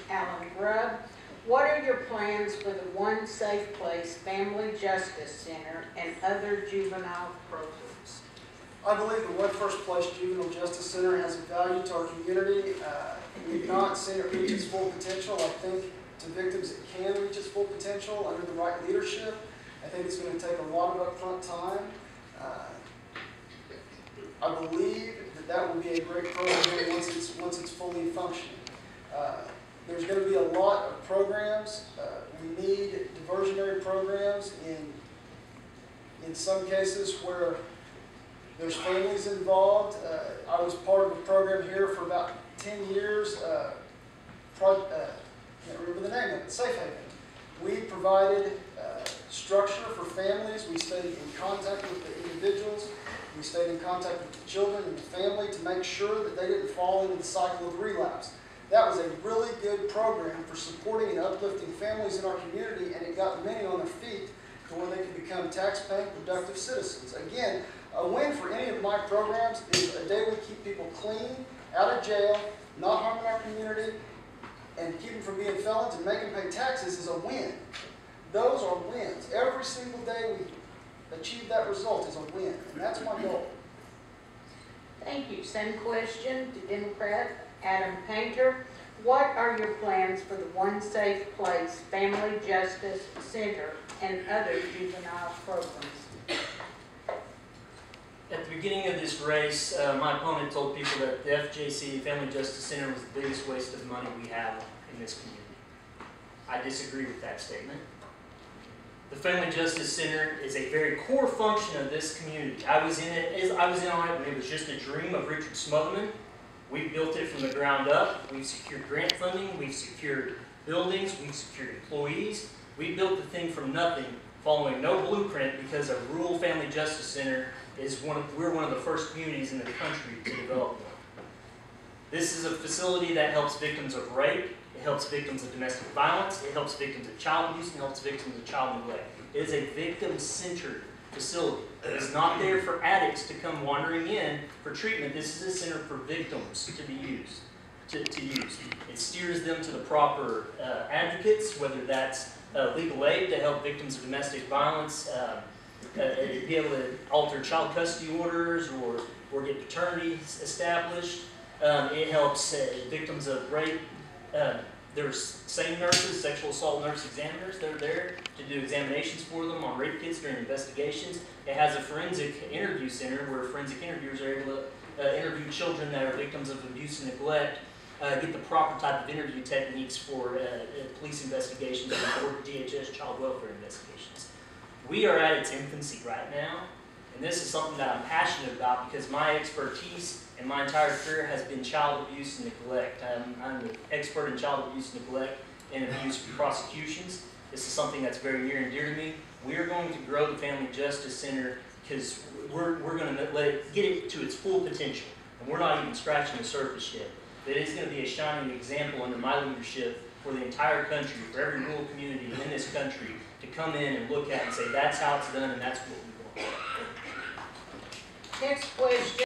Allan Grubb. What are your plans for the One Safe Place Family Justice Center and other juvenile programs? I believe the One First Place Juvenile Justice Center has a value to our community. We've not seen it reach its full potential. I think to victims it can reach its full potential under the right leadership. I think it's going to take a lot of upfront time. I believe that will be a great program once it's fully functioning. There's going to be a lot of programs. We need diversionary programs in some cases where there's families involved. I was part of a program here for about 10 years. Can't remember the name of it, Safe Haven. We provided structure for families. We stayed in contact with the individuals. We stayed in contact with the children and the family to make sure that they didn't fall into the cycle of relapse. That was a really good program for supporting and uplifting families in our community, and it got many on their feet to where they could become tax-paying, productive citizens. Again, a win for any of my programs is a day we keep people clean, out of jail, not harming our community, and keep them from being felons and make them pay taxes is a win. Those are wins. Every single day we achieve that result is a win, and that's my goal. Thank you. Same question to Democrat Adam Panter. What are your plans for the One Safe Place Family Justice Center and other juvenile programs? At the beginning of this race, my opponent told people that the FJC, Family Justice Center, was the biggest waste of money we have in this community. I disagree with that statement. The Family Justice Center is a very core function of this community. I was in on it when it was just a dream of Richard Smotherman. We've built it from the ground up. We've secured grant funding. We've secured buildings. We've secured employees. We built the thing from nothing, following no blueprint, because a rural family justice center is we're one of the first communities in the country to develop one. This is a facility that helps victims of rape. It helps victims of domestic violence. It helps victims of child abuse, and it helps victims of child neglect. It is a victim-centered facility. It is not there for addicts to come wandering in for treatment. This is a center for victims to be used. It steers them to the proper advocates, whether that's legal aid to help victims of domestic violence, be able to alter child custody orders or get paternity established. It helps victims of rape. There's SANE nurses, sexual assault nurse examiners, that are there to do examinations for them on rape kits during investigations. It has a forensic interview center where forensic interviewers are able to interview children that are victims of abuse and neglect, get the proper type of interview techniques for police investigations or DHS child welfare investigations. We are at its infancy right now, and this is something that I'm passionate about because my expertise and my entire career has been child abuse and neglect. I'm an expert in child abuse, neglect, and abuse prosecutions. This is something that's very near and dear to me. We are going to grow the Family Justice Center because we're going to let it get it to its full potential, and we're not even scratching the surface yet. It is going to be a shining example under my leadership for the entire country, for every rural community in this country to come in and look at and say, that's how it's done and that's what we want. Next question.